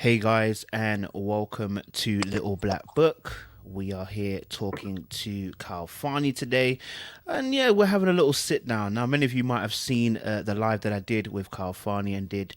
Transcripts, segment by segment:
Hey guys, and welcome to Little Black Book. We are here talking to Khalfani today, and yeah, we're having a little sit down. Now, many of you might have seen the live that I did with Khalfani and did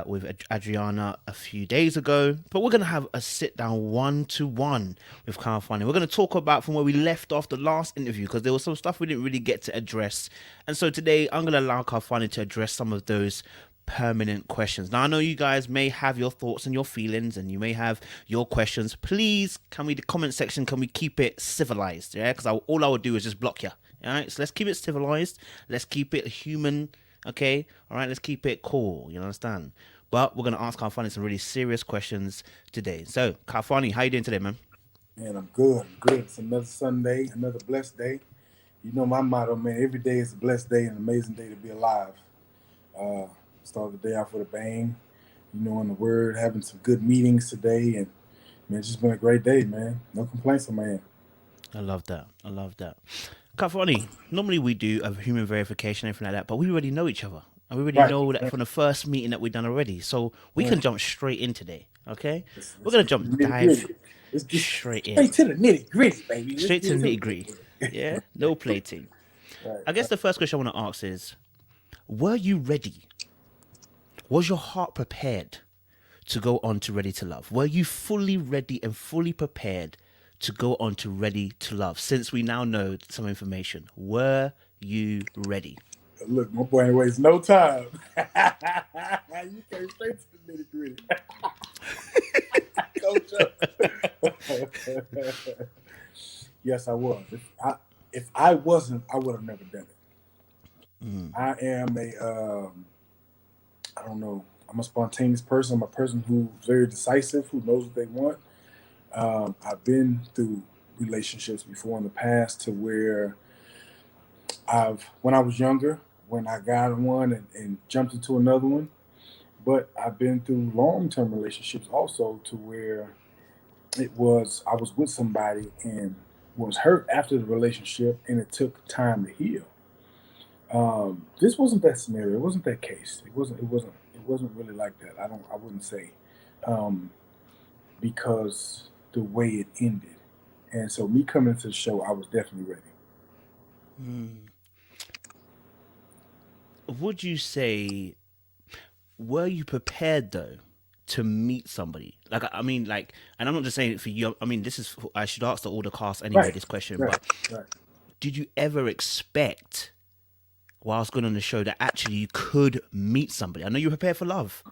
with Adriana a few days ago, but we're gonna have a sit down one-to-one with Khalfani. We're gonna talk about from where we left off the last interview because there was some stuff we didn't really get to address, and so today I'm gonna allow Khalfani to address some of those permanent questions. Now I know you guys may have your thoughts and your feelings and you may have your questions. Please, can we, the comment section, can we keep it civilized? Yeah, because all I would do is just block you. All right, so let's keep it civilized. Let's keep it human. Okay, all right, let's keep it cool. You understand? But we're gonna ask Khalfani some really serious questions today. So Khalfani, how you doing today, man? Man, I'm good. I'm good. It's another Sunday, another blessed day. You know my motto, man. Every day is a blessed day, an amazing day to be alive. Uh, Start the day off with a bang. You know, in the word, having some good meetings today, and man, it's just been a great day, man. No complaints on my end. I love that. I love that. Kafani, normally we do a human verification, everything like that, but we already know each other. And we already Right. know that Right. from the first meeting that we've done already. So we can Right. jump straight in today. Okay? We're Let's gonna get to the jump nitty dive gritty. Let's get straight in. straight to the nitty gritty, baby. Let's Straight get to the to nitty gritty. it. Yeah? No plating. Right. I guess the first question I want to ask is, were you ready? Was your heart prepared to go on to Ready to Love? Were you fully ready and fully prepared to go on to Ready to Love? Since we now know some information, were you ready? Look, my boy ain't waste no time. You came straight to the nitty gritty. Coach up. Yes, I was. If I wasn't, I would have never done it. I am I don't know. I'm a spontaneous person. I'm a person who's very decisive, who knows what they want. I've been through relationships before in the past to where when I was younger, when I got one and jumped into another one, but I've been through long-term relationships also to where I was with somebody and was hurt after the relationship and it took time to heal. This wasn't that scenario. It wasn't that case. It wasn't really like that. I wouldn't say, um, because the way it ended. And so me coming to the show, I was definitely ready. Would you say, were you prepared though to meet somebody? Like, I mean, like, and I'm not just saying it for you. I mean, this is, I should ask the older cast anyway, Right, this question, right, but right. did you ever expect whilst going on the show that actually you could meet somebody? I know you were prepared for love,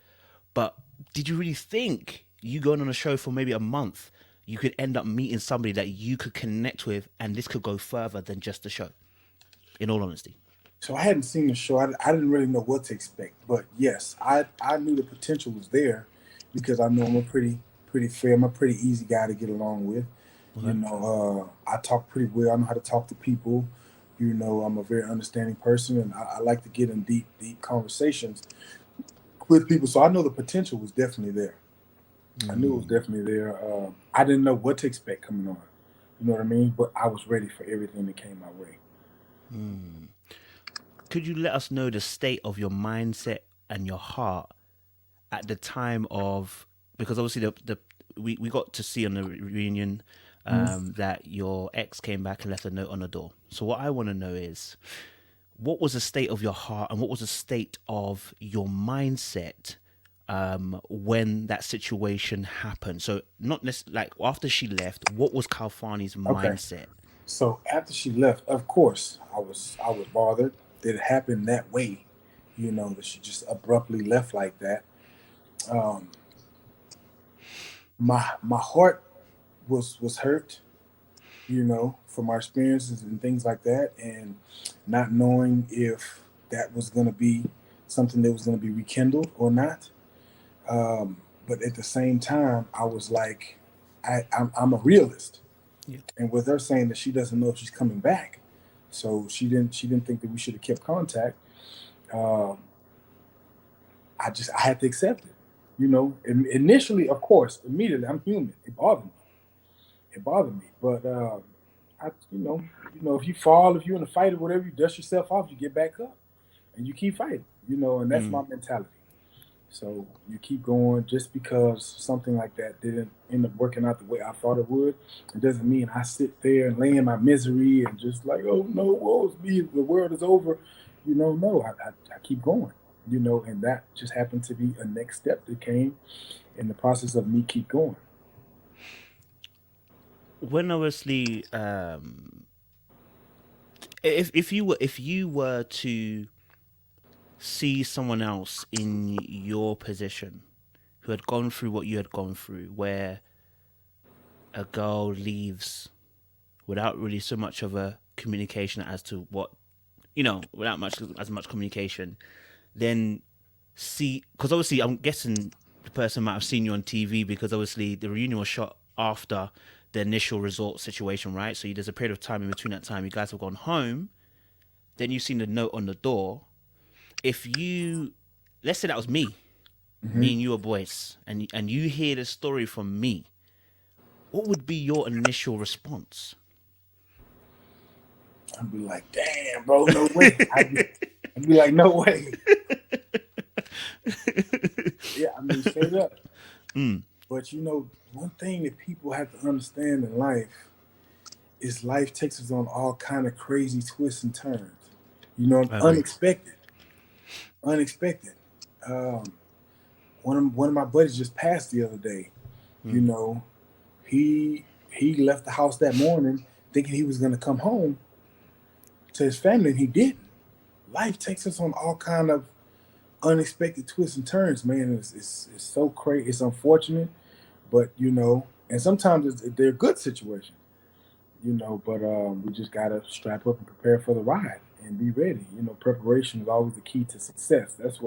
but did you really think you going on a show for maybe a month, you could end up meeting somebody that you could connect with and this could go further than just the show, in all honesty? So I hadn't seen the show. I didn't really know what to expect, but yes, I knew the potential was there because I know I'm a pretty fair. I'm a pretty easy guy to get along with. You Okay. know, I talk pretty well. I know how to talk to people. You know, I'm a very understanding person, and I like to get in deep conversations with people. So I know the potential was definitely there. I knew it was definitely there. I didn't know what to expect coming on. You know what I mean? But I was ready for everything that came my way. Could you let us know the state of your mindset and your heart at the time of, because obviously we got to see on the reunion Mhm. that your ex came back and left a note on the door. So what I want to know is, what was the state of your heart and what was the state of your mindset when that situation happened? So not necessarily like after she left, what was Kalfani's Okay. mindset? So after she left, of course, I was bothered that it happened that way. You know that she just abruptly left like that. Um, my heart was hurt. You know, from our experiences and things like that, and not knowing if that was going to be something that was going to be rekindled or not. Um, but at the same time, I was like, I'm a realist, Yeah. and with her saying that she doesn't know if she's coming back, so she didn't think that we should have kept contact. Um, I had to accept it. You know, initially, of course, immediately, I'm human. It bothered me. It bothered me, but if you fall, if you're in a fight or whatever, you dust yourself off, you get back up, and you keep fighting. You know, and that's my mentality. So you keep going just because something like that didn't end up working out the way I thought it would. It doesn't mean I sit there and lay in my misery and just like, oh no, woe's me, the world is over. No, I keep going. And that just happened to be a next step that came in the process of me keep going. When obviously, if you were to see someone else in your position who had gone through what you had gone through, where a girl leaves without really so much of a communication as to what, without much communication, then see, because obviously I'm guessing the person might have seen you on TV, because obviously the reunion was shot after the initial resort situation, right? So there's a period of time in between that time you guys have gone home, then you've seen the note on the door. If you, let's say that was me Hmm. and you are boys, and you hear the story from me, what would be your initial response? I'd be like, damn, bro, no way. I'd be like, no way. Yeah, I mean, straight up. Mm, But one thing that people have to understand in life takes us on all kind of crazy twists and turns. I agree. Unexpected, unexpected. Um, one of my buddies just passed the other day. You Mm, know, he left the house that morning thinking he was gonna come home to his family, and he didn't. Life takes us on all kind of unexpected twists and turns, man. It's so crazy. It's unfortunate, but and sometimes they're good situations. But we just gotta strap up and prepare for the ride and be ready. Preparation is always the key to success. That's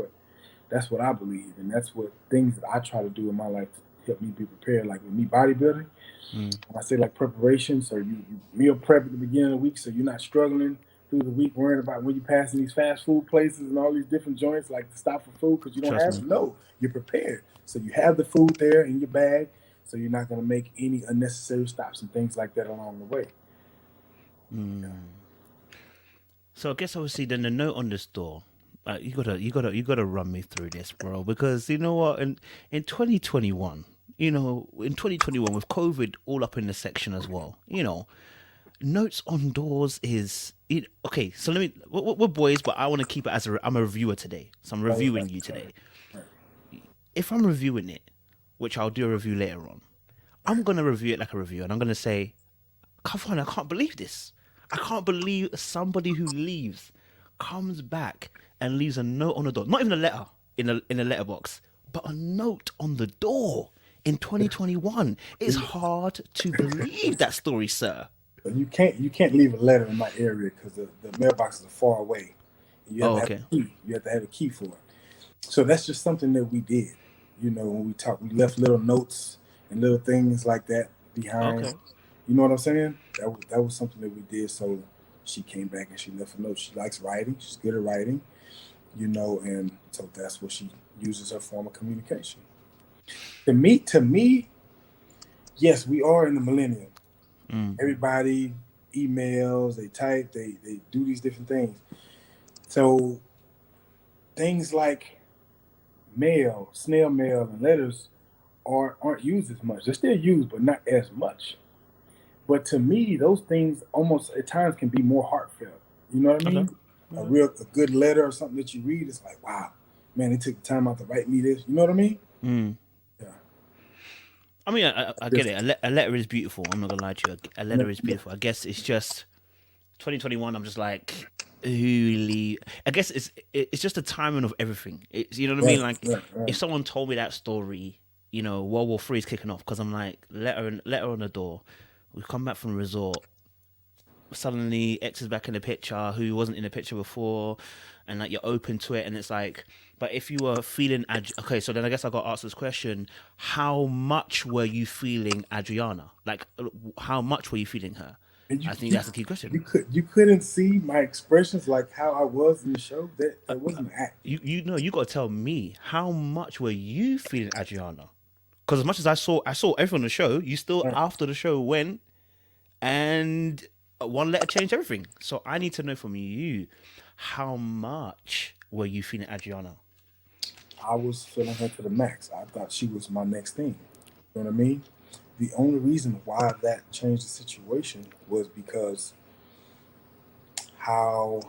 what I believe, and that's what things that I try to do in my life to help me be prepared. Like with me bodybuilding, mm, when I say like preparation, so you meal prep at the beginning of the week, so you're not struggling through the week worrying about when you're passing these fast food places and all these different joints like to stop for food because you don't trust have me. it. No, you're prepared, so you have the food there in your bag, so you're not going to make any unnecessary stops and things like that along the way. Mm. So I guess obviously then the note on this door, you gotta run me through this, bro, because you know what, in 2021, in 2021 with COVID all up in the section as well, notes on doors is it, okay. So let me, we're boys, but I want to keep it as I'm a reviewer today, so I'm Right, reviewing right, you right, today. right. If I'm reviewing it, which I'll do a review later on, I'm gonna review it like a review, and I'm gonna say, come on, I can't believe this. I can't believe somebody who leaves comes back and leaves a note on the door. Not even a letter in a letterbox, but a note on the door in 2021. It's hard to believe that story, sir. But you can't leave a letter in my area because the mailboxes are far away. You have Oh, to have okay. a key. You have to have a key for it. So that's just something that we did. When we talked, we left little notes and little things like that behind. Okay. You know what I'm saying? That was something that we did. So she came back and she left a note. She likes writing. She's good at writing. And so that's what she uses her form of communication. To me, yes, we are in the millennium. Mm. Everybody emails, they type, they do these different things. So things like mail, snail mail, and letters aren't used as much. They're still used, but not as much. But to me, those things almost at times can be more heartfelt. You know what I Okay. mean? A Okay. real a good letter or something that you read is like, wow, man, they took the time out to write me this. You know what I mean? Mm. Yeah. I mean, I get Just it. A letter is beautiful. I'm not gonna lie to you. A yeah, letter is yeah, beautiful. I guess it's just 2021. I'm just like, really. I guess it's just the timing of everything. It's, you know what I right, mean. Like, right, if right. someone told me that story, World War Three is kicking off, because I'm like, letter on the door. We come back from the resort. Suddenly, X is back in the picture, who wasn't in the picture before, and like you're open to it, and it's like. But if you were feeling okay, so then I guess I got to ask this question: how much were you feeling Adriana? Like, how much were you feeling her? And I think that's a key question. you couldn't see my expressions like how I was in the show. That wasn't acting. You got to tell me, how much were you feeling Adriana? Because as much as I saw everything on the show, you still, Right. after the show went, and one letter changed everything. So I need to know from you, how much were you feeling Adriana? I was feeling her to the max. I thought she was my next thing. You know what I mean? The only reason why that changed the situation was because how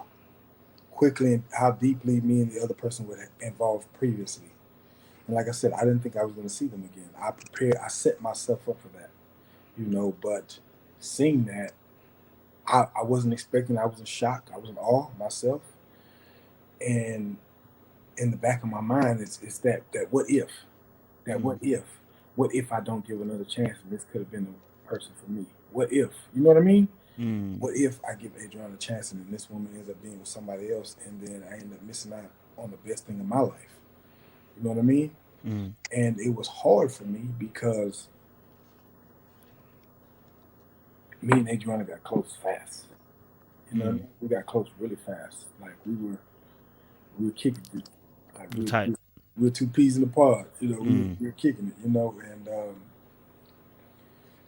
quickly and how deeply me and the other person were involved previously. And like I said, I didn't think I was going to see them again. I set myself up for that, but seeing that, I wasn't expecting, I was in shock, I was in awe myself. And in the back of my mind, it's that what if, what if I don't give another chance and this could have been the person for me? What if, you know what I mean? What if I give Adriana a chance and then this woman ends up being with somebody else and then I end up missing out on the best thing in my life? You know what I mean? And it was hard for me because me and Adriana got close fast. You know what I mean? We got close really fast. Like we were kicking it. Like we were two peas in the pod. We were kicking it. And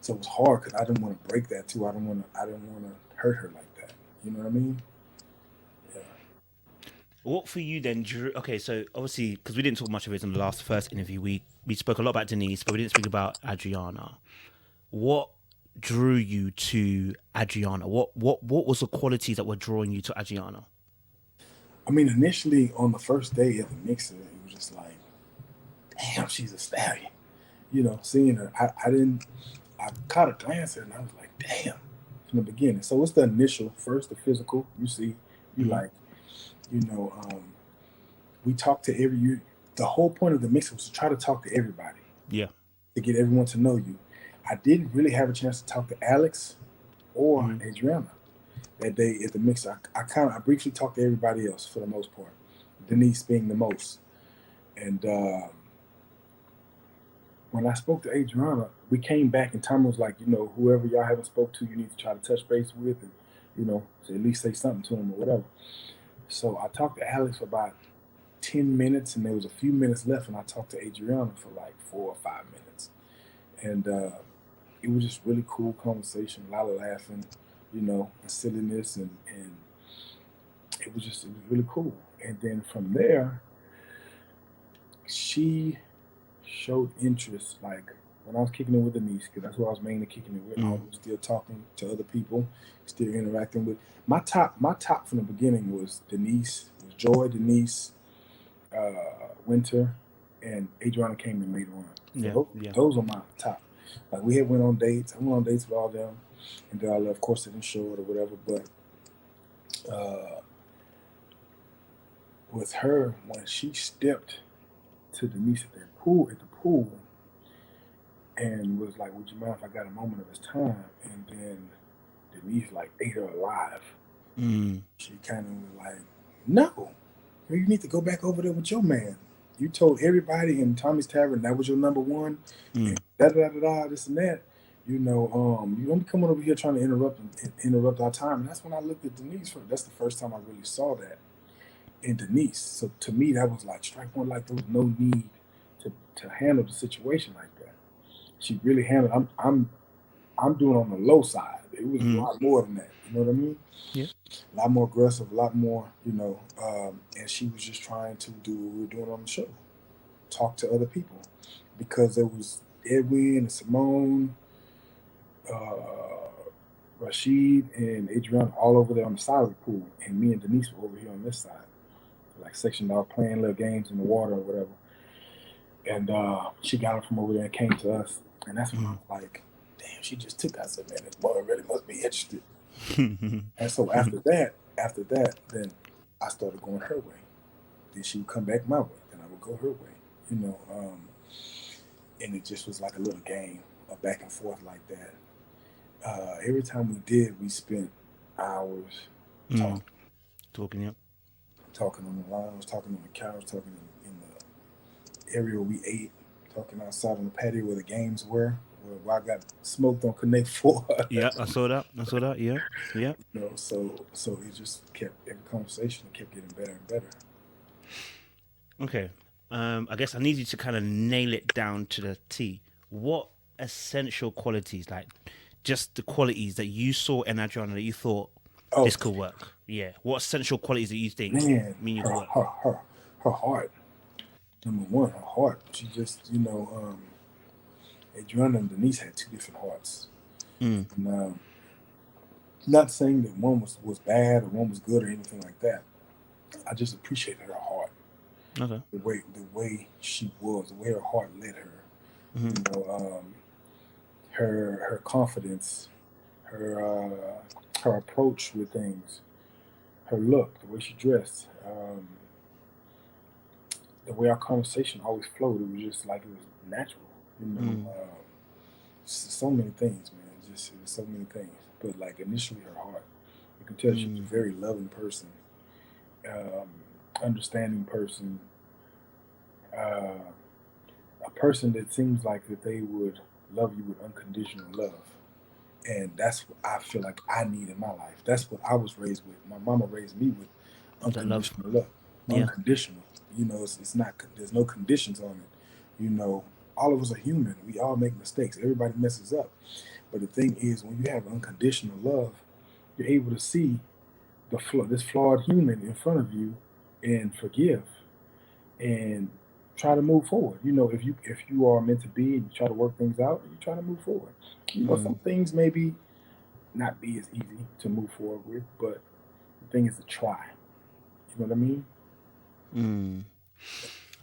so it was hard because I didn't want to break that too. I didn't want to hurt her like that. You know what I mean? Yeah. What for you then, Drew? Okay, so obviously, because we didn't talk much of it in the first interview, we spoke a lot about Denise, but we didn't speak about Adriana. What drew you to Adriana? What was the qualities that were drawing you to Adriana? I mean, initially on the first day at the mixer, it was just like, damn, she's a stallion. Seeing her, I caught a glance at her and I was like, damn, from the beginning. So it's the initial, first the physical, you see, you like, we talked to the whole point of the mixer was to try to talk to everybody. Yeah. To get everyone to know you. I didn't really have a chance to talk to Alex or Adriana that day at the mixer. I briefly talked to everybody else for the most part, Denise being the most. And when I spoke to Adriana, we came back and Tommy was like, whoever y'all haven't spoke to, you need to try to touch base with and, to at least say something to them or whatever. So I talked to Alex for about 10 minutes and there was a few minutes left and I talked to Adriana for like 4 or 5 minutes. And it was just really cool conversation, a lot of laughing, and silliness and it was really cool. And then from there, she showed interest, like when I was kicking it with Denise, because that's what I was mainly kicking it with. I was still talking to other people, still interacting with my top from the beginning was Denise, was Joy, Denise, Winter, and Adriana came in later on. So those are my top. Like we had went on dates. I went on dates with all them, and then of course they didn't show it or whatever. But with her, when she stepped to Denise at the pool, and was like, "Would you mind if I got a moment of his time?" And then Denise like ate her alive. She kind of was like, "No, you need to go back over there with your man. You told everybody in Tommy's Tavern that was your number one. And this and that. You don't be coming over here trying to interrupt our time." And that's when I looked at Denise that's the first time I really saw that in Denise. So to me, that was like strike one. Like there was no need to handle the situation like that. She really handled. I'm doing on the low side. It was a lot more than that. You know what I mean? Yeah. A lot more aggressive, a lot more, and she was just trying to do what we were doing on the show. Talk to other people. Because there was Edwin and Simone, Rashid and Adriana all over there on the side of the pool. And me and Denise were over here on this side. Like sectioned off, playing little games in the water or whatever. And she got her from over there and came to us. And that's when I was like, damn, she just took us. I said, man, this boy really must be interested. And so after that, then I started going her way. Then she would come back my way. Then I would go her way. And it just was like a little game, a back and forth like that. Every time we did, we spent hours talking. Talking on the lounge, talking on the couch, talking in the area where we ate, talking outside on the patio where the games were, where I got smoked on Connect 4. Yeah, I saw that. Yeah. So it just kept, every conversation kept getting better and better. Okay. I guess I need you to kind of nail it down to the T. What essential qualities, like just the qualities that you saw in Adriana that you thought this could work? Yeah. What essential qualities that you think her heart. Number one, her heart. She just, Adriana and Denise had two different hearts. Mm. And not saying that one was bad or one was good or anything like that. I just appreciated her heart, Okay. the way she was, the way her heart led her. Mm-hmm. You know, her confidence, her approach with things, her look, the way she dressed, the way our conversation always flowed. It was just like it was natural. You know, Mm. so many things, man. Just it was so many things. But like initially, her heart. You can tell she was a very loving person, um, understanding person, uh, a person that seems like that they would love you with unconditional love. And that's what I feel like I need in my life. That's what I was raised with. My mama raised me with That love. unconditional love. Yeah. Unconditional. It's not. There's no conditions on it. All of us are human. We all make mistakes. Everybody messes up. But the thing is, when you have unconditional love, you're able to see this flawed human in front of you and forgive and try to move forward. If you are meant to be and you try to work things out, you try to move forward. Some things maybe not be as easy to move forward with, but the thing is to try. You know what I mean? Mm.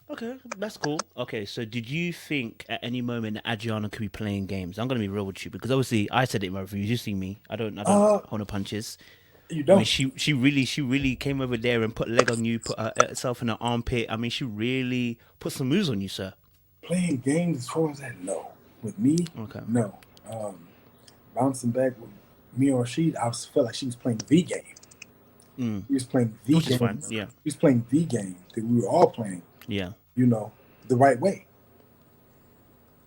Okay, that's cool. Okay, so did you think at any moment that Adriana could be playing games? I'm gonna be real with you because obviously I said it in my review. You see me. I don't Uh, hold no punches. you I mean, don't she really came over there and put a leg on you, put herself in her armpit. I mean, she really put some moves on you, sir. playing games as far as that. No, with me, Okay. no. Bouncing back with me or she, felt like she was playing the game. Mm. He was playing the Which is game. fine. Yeah. He was playing the game that we were all playing. Yeah. You know, the right way.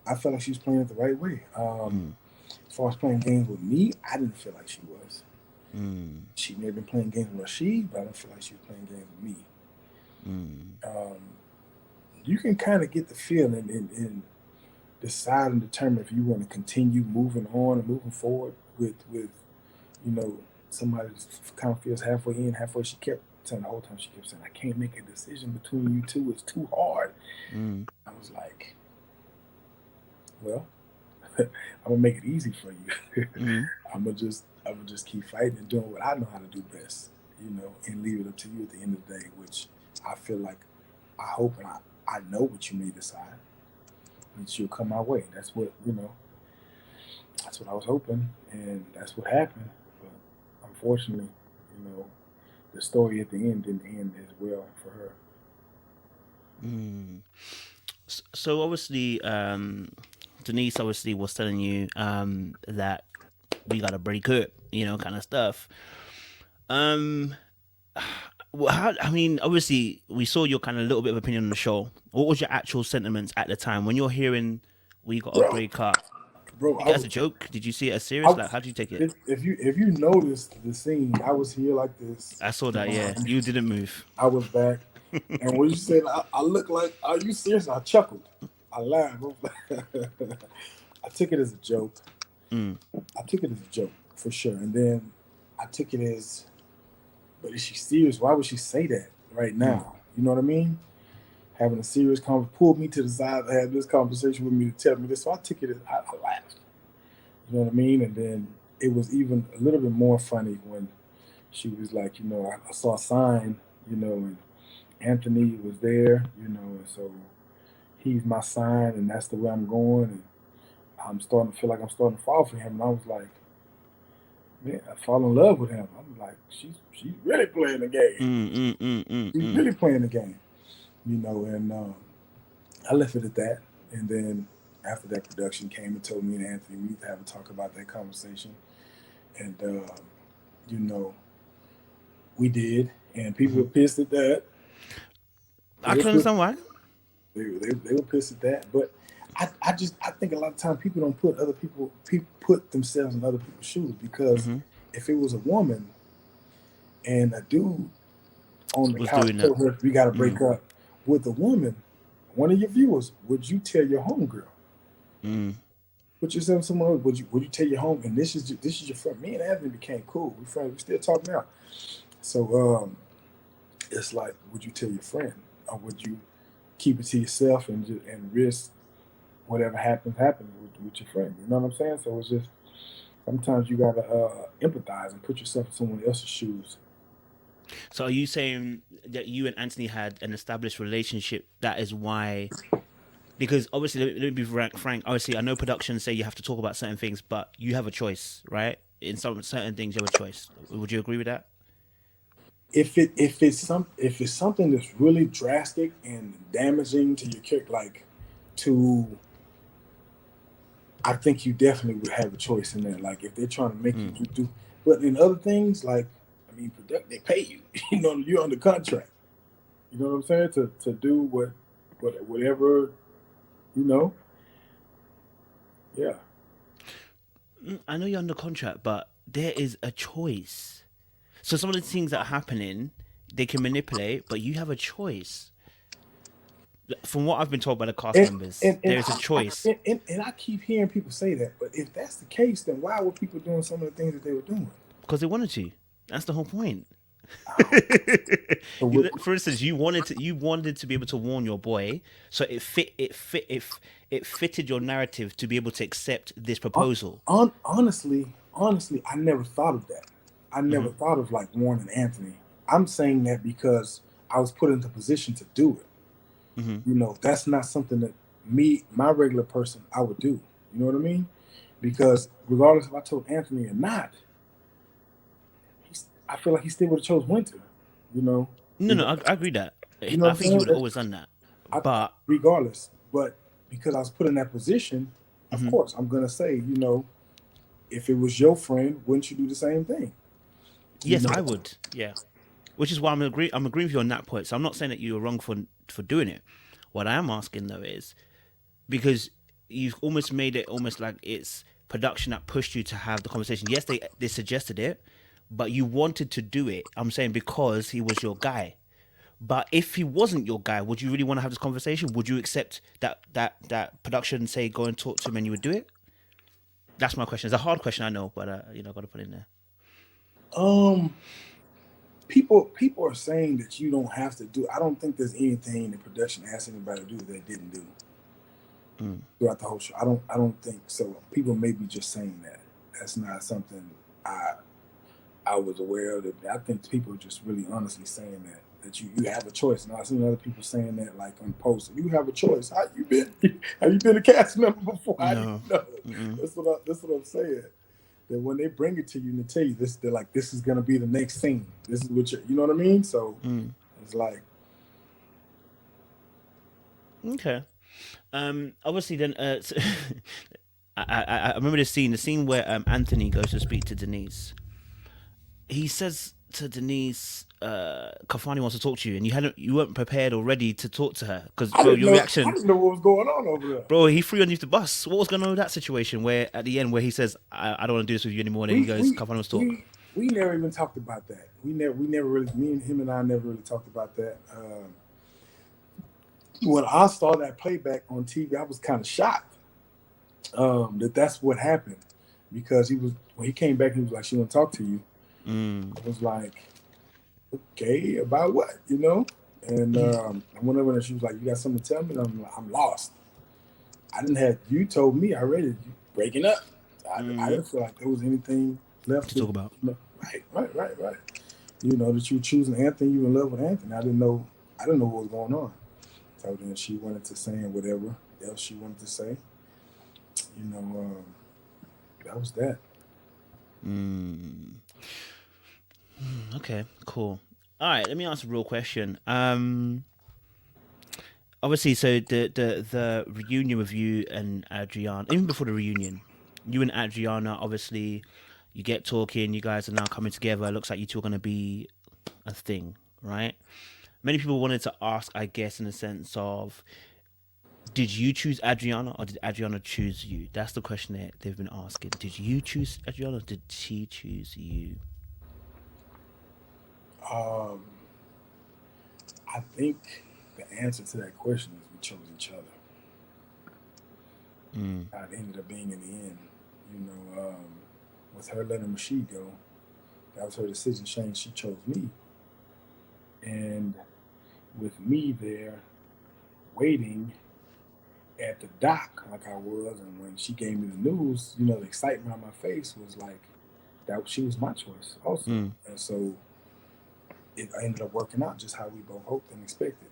I felt like she was playing it the right way. Mm. As far as playing games with me, I didn't feel like she was. Mm. She may have been playing games with Rashid, but I didn't feel like she was playing games with me. Mm. Um, you can kind of get the feeling and decide and determine if you want to continue moving on and moving forward with you know somebody that kind of feels halfway in, halfway. She kept saying the whole time. She kept saying, "I can't make a decision between you two. It's too hard." Mm. I was like, "Well, I'm gonna make it easy for you. Mm. I'm gonna just keep fighting and doing what I know how to do best, and leave it up to you at the end of the day." Which I feel like, I hope, and I know what you may decide, that you'll come my way. That's what That's what I was hoping, and that's what happened. But unfortunately, you know, the story at the end didn't end as well for her. Mm. So obviously, Denise obviously was telling you that we gotta break up, kind of stuff. Um, well, I mean, obviously, we saw your kind of little bit of opinion on the show. What was your actual sentiments at the time when you're hearing we got to Bro, break up? bro, Did you I get as a was, joke? Did you see it as I serious? Like, was. how did you take it? If you noticed the scene, I was here like this. I saw that. Yeah, you didn't move. I was back, and when you said I look like, are you serious? I chuckled. I laughed. I was like, I took it as a joke. Mm. I took it as a joke for sure, and then I took it as, but is she serious? Why would she say that right Mm. now? You know what I mean? Having a serious conversation, pulled me to the side to have this conversation with me to tell me this. So I took it as, I laughed. You know what I mean? And then it was even a little bit more funny when she was like, I saw a sign, and Anthony was there, and so he's my sign, and that's the way I'm going. And I'm starting to feel like I'm starting to fall for him. And I was like, man, I fall in love with him. I'm like, she's really playing the game. Mm. Mm. Mm. Mm. She's Mm. really playing the game, and I left it at that. And then after that, production came and told me and Anthony we need to have a talk about that conversation. And you know, we did, and people Mm-hmm. were pissed at that. They I were can pissed. understand why. They were pissed at that. But I think a lot of times people don't put people put themselves in other people's shoes, because Mm-hmm. if it was a woman and a dude on the Was couch doing that. told her we got to break Mm. up with a woman, one of your viewers, would you tell your homegirl? Mm. Put yourself somewhere else. Would you tell your home? And this is your friend. Me and Anthony became cool. We friends. We still talk now. So it's like, would you tell your friend, or would you keep it to yourself and risk whatever happens with your friend. You know what I'm saying? So it's just sometimes you gotta empathize and put yourself in someone else's shoes. So are you saying that you and Anthony had an established relationship? That is why, because obviously, let me be frank. Obviously, I know productions say you have to talk about certain things, but you have a choice, right? In some certain things, you have a choice. Would you agree with that? If it's something that's really drastic and damaging to your character, like to I think you definitely would have a choice in that. Like if they're trying to make you Mm. do, but in other things, like I mean, they pay you. You know, you're under contract. You know what I'm saying? To do whatever you know. Yeah. I know you're under contract, but there is a choice. So some of the things that are happening, they can manipulate, but you have a choice. From what I've been told by the cast And members, and and there is a choice I keep hearing people say that, but if that's the case, then why were people doing some of the things that they were doing? because they wanted to. That's the whole point. So what, For instance, you wanted to be able to warn your boy, so it fitted your narrative to be able to accept this proposal. honestly, I never thought of that. I never Hmm. thought of like warning Anthony. I'm saying that because I was put into position to do it. Hmm. You know, that's not something that my regular person, I would do. You know what I mean? Because regardless if I told Anthony or not, I feel like he still would have chose Winter. You know, No, no, I agree that. you know I what I'm think he saying? would have always done that, but Regardless, but because I was put in that position, of mhm. course, I'm gonna say, if it was your friend, wouldn't you do the same thing? You Yes, know, I would. Yeah, which is why I'm agreeing with you on that point. So I'm not saying that you were wrong for doing it. What I am asking though is because you've almost made it almost like it's production that pushed you to have the conversation. Yes, they suggested it, but you wanted to do it. I'm saying because he was your guy. But if he wasn't your guy, would you really want to have this conversation? Would you accept that production say go and talk to him and you would do it? That's my question. It's a hard question, I know, but got to put it in there. um, people are saying that you don't have to do. I don't think there's anything the production asked anybody to do that they didn't do Mm. throughout the whole show. I don't think so. People may be just saying that. That's not something I I was aware of. That I think people are just really honestly saying that you have a choice. And I've seen other people saying that like on posts. You have a choice. How you been? Have you been a cast member before? How do No. you know? Mm-mm. That's what I'm saying. That when they bring it to you and they tell you this, they're like, this is gonna be the next scene. This is what you know what I mean? So Mm. it's like, Okay. Obviously, then, I remember the scene where Anthony goes to speak to Denise. He says to Denise, Kafani wants to talk to you, and you weren't prepared or ready to talk to her because, I bro, didn't your know I reaction, didn't know what was going on over there. bro, he threw you underneath the bus. What was going on with that situation? Where at the end, where he says, I don't want to do this with you anymore, and then he We goes, we Kafani wants to talk. we never even talked about that. We never really me and him and I never really talked about that. When I saw that playback on TV, I was kind of shocked that that's what happened because when he came back, he was like, "She want to talk to you." Mm. I was like, "Okay, about what?" And I went over and she was like, "You got something to tell me?" And I'm lost. I didn't have you told me already you breaking up. I Mm. didn't feel like there was anything left To to talk about. right. That you were choosing Anthony, you in love with Anthony. I didn't know what was going on. So then she went into saying whatever else she wanted to say. You know, that was that. Mm. Okay, cool. All right, let me ask a real question. Obviously, so the reunion with you and Adriana, even before the reunion, you and Adriana, obviously, you get talking. You guys are now coming together. It looks like you two are going to be a thing, right? Many people wanted to ask, I guess, in the sense of, did you choose Adriana or did Adriana choose you? That's the question that they've been asking. Did you choose Adriana or did she choose you? Um, I think the answer to that question is we chose each other. Mm. How it ended up being in the end. You know, with her letting Rashid go, that was her decision. She chose me, and with me there, waiting at the dock like I was, and when she gave me the news, you know, the excitement on my face was like that she was my choice also. And so it ended up working out just how we both hoped and expected.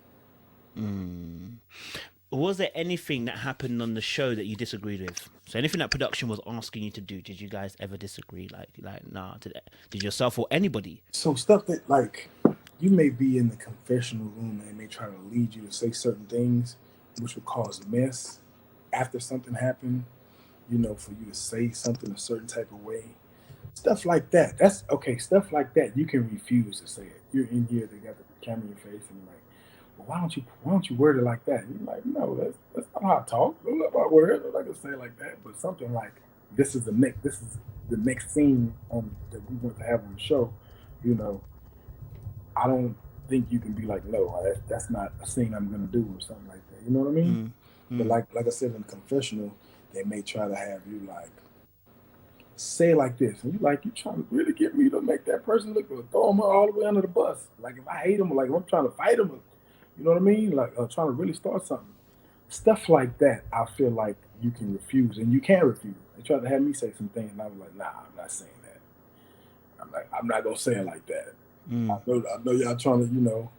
Was there anything that happened on the show that you disagreed with? So anything that production was asking you to do, did you guys ever disagree? Like, nah, did yourself or anybody? So stuff that like you may be in the confessional room and they may try to lead you to say certain things, which would cause mess after something happened. You know, for you to say something a certain type of way, stuff like that. That's okay. Stuff like that you can refuse to say it. You're in here, they got the camera in your face, and you're like, well, why don't you word it like that? And you're like, no, that's not how I talk. Don't let my words. I'm not gonna say it like that. But something like this is the next scene on that we want to have on the show. You know, I don't think you can be like, no, that's not a scene I'm gonna do or something like that. You know what I mean? But like I said in the confessional, they may try to have you like say it like this, and you trying to really get me to make that person look or throw them all the way under the bus. Like if I hate them, or like if I'm trying to fight them, you know what I mean? Like trying to really start something. Stuff like that, I feel like you can refuse, and you can refuse. They tried to have me say some things, and I was like, nah, I'm not saying that. I'm not gonna say it like that. I know y'all trying to, you know,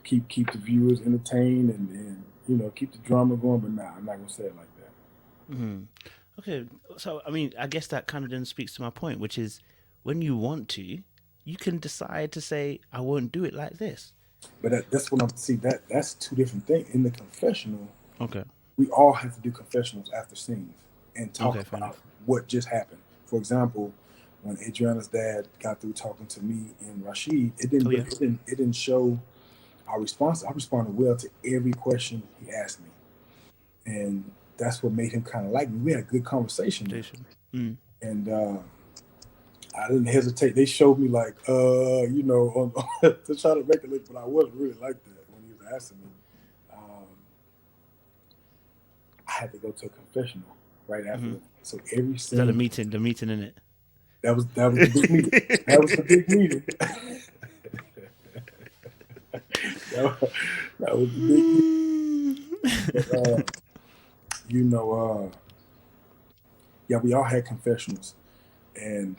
keep the viewers entertained and you know keep the drama going, but nah, I'm not gonna say it like that. Okay, so I mean, I guess that kind of then speaks to my point, which is when you want to, you can decide to say, I won't do it like this. But that's what I'm see that's two different things. In the confessional, Okay. we all have to do confessionals after scenes and talk Okay, fair about enough. what just happened. For example, when Adriana's dad got through talking to me and Rashid, Oh yeah. it didn't show our response. I responded well to every question he asked me, and that's what made him kind of like me. We had a good conversation there, Station. Mm. and I didn't hesitate. They showed me like, you know, to try to make it look, but I wasn't really like that when he was asking me. I had to go to a confessional right after that. So every Is that scene the meeting in it? that was the big meeting. That was the big meeting. That was the big meeting. But, you know, yeah, we all had confessionals, and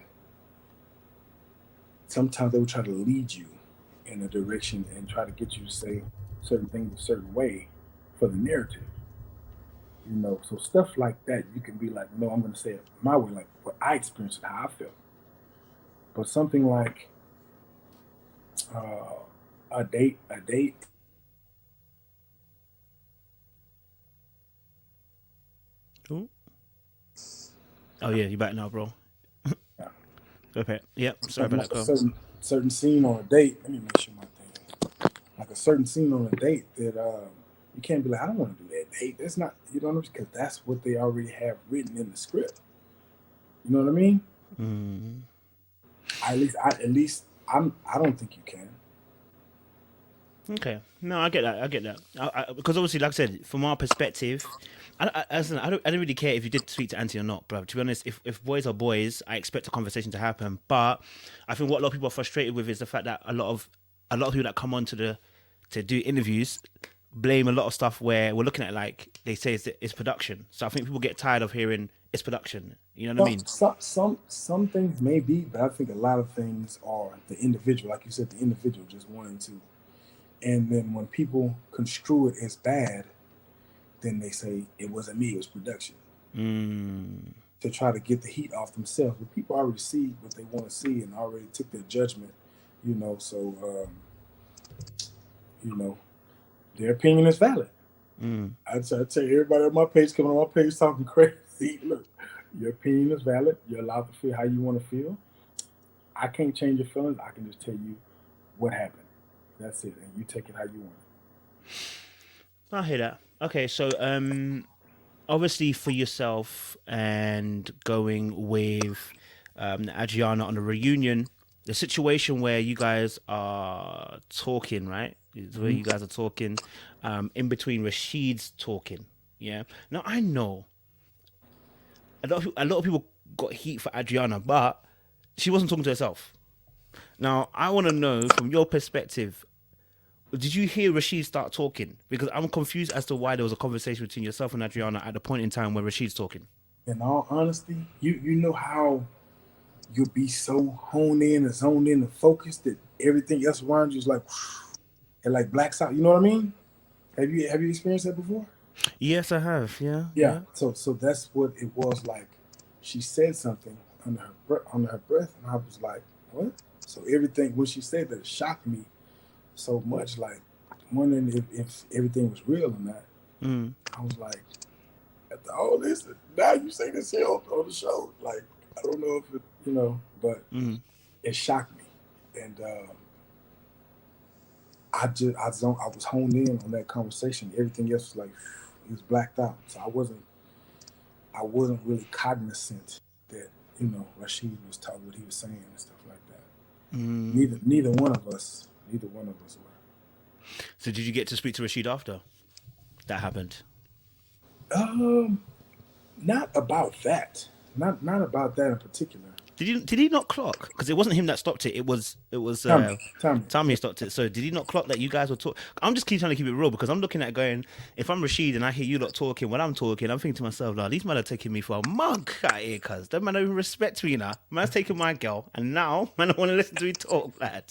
sometimes they would try to lead you in a direction and try to get you to say certain things a certain way for the narrative. You know, so stuff like that, you can be like, no, I'm going to say it my way, like what I experienced and how I felt. But something like uh, a date. Ooh. Oh yeah, you back now, bro. Yeah, Okay. Yep. Sorry something about like that, a Carl. certain scene on a date. Let me make sure my thing. Like a certain scene on a date that you can't be like, I don't want to do that date. That's not, you know, because that's what they already have written in the script. You know what I mean? At least I don't think you can. Okay. No, I get that. I get that. Because obviously, like I said, from our perspective, I don't really care if you did speak to Auntie or not, bro. To be honest, if boys are boys, I expect a conversation to happen. But I think what a lot of people are frustrated with is the fact that a lot of people that come on to do interviews blame a lot of stuff where we're looking at it like they say it's production. So I think people get tired of hearing it's production. You know what I mean? Some things may be, but I think a lot of things are the individual, like you said, the individual just wanting to. And then when people construe it as bad, then they say it wasn't me, it was production. To try to get the heat off themselves. But people already see what they want to see and already took their judgment, you know, so you know, their opinion is valid. I tell everybody on my page coming on my page talking crazy. Look, your opinion is valid. You're allowed to feel how you want to feel. I can't change your feelings. I can just tell you what happened. That's it, and you take it how you want I hear that. Okay, so obviously for yourself and going with Adriana on the reunion, the situation where you guys are talking, right? Is where it. you guys are talking in between Rashid's talking. Yeah. Now I know a lot of people got heat for Adriana, but she wasn't talking to herself. Now I want to know from your perspective, did you hear Rashid start talking? Because I'm confused as to why there was a conversation between yourself and Adriana at the point in time when Rashid's talking. In all honesty, you know how you'll be so honed in and zoned in and focused that everything else around you is like it like blacks out. You know what I mean? Have you experienced that before? Yes, I have. Yeah, Yeah. yeah. So that's what it was like. She said something under her breath, and I was like, "What?" So everything when she said that shocked me so much, like wondering if everything was real or not. Mm. I was like, after all this, now you say this here on the show. Like, I don't know if it, but Mm. it shocked me, and I was honed in on that conversation. Everything else was like it was blacked out, so I wasn't really cognizant that Rashid was talking what he was saying and stuff like that. Mm. Neither one of us were. So did you get to speak to Rashid after that happened? Um, Not about that. Not about that in particular. Did he not clock? Because it wasn't him that stopped it. It was Tommy. Tommy who stopped it. So did he not clock that you guys were talking? I'm just keep trying to keep it real because I'm looking at going. If I'm Rashid and I hear you lot talking when I'm talking, I'm thinking to myself, "Nah, these men are taking me for a mug out here, cuz that man don't even respect me now. Man's taking my girl, and now man don't want to listen to me talk, lad.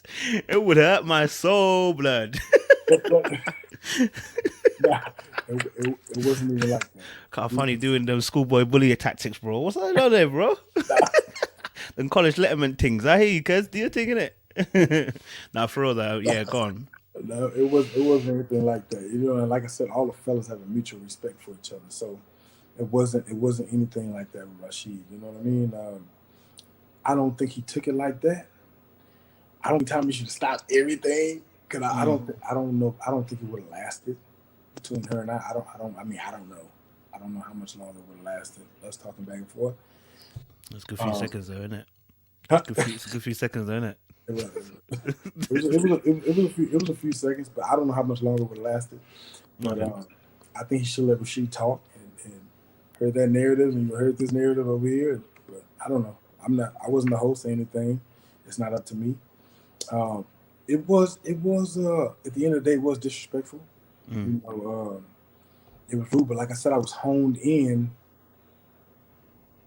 It would hurt my soul, blood." Nah, it wasn't even like that. Khalfani doing them schoolboy bully tactics, bro. What's going on there, bro? Them college letterman things. I hear you, cuz. Do your thing, innit? Now, for real, though, yeah, go on. No, it wasn't anything like that. And like I said, all the fellas have a mutual respect for each other. So it wasn't anything like that with Rashid. You know what I mean? I don't think he took it like that. I don't think Tommy should stop everything because I don't know. I don't think it would have lasted between her and I. I mean, I don't know. I don't know how much longer it would have lasted. Us talking back and forth. That's a good few seconds, though, isn't it? It's a good few seconds, though, isn't it? It was a few seconds, but I don't know how much longer it would have lasted. But I think he should let Rashid talk and heard that narrative, and you heard this narrative over here. But I don't know. I wasn't the host or anything. It's not up to me. It was at the end of the day, it was disrespectful. It was rude, but like I said, I was honed in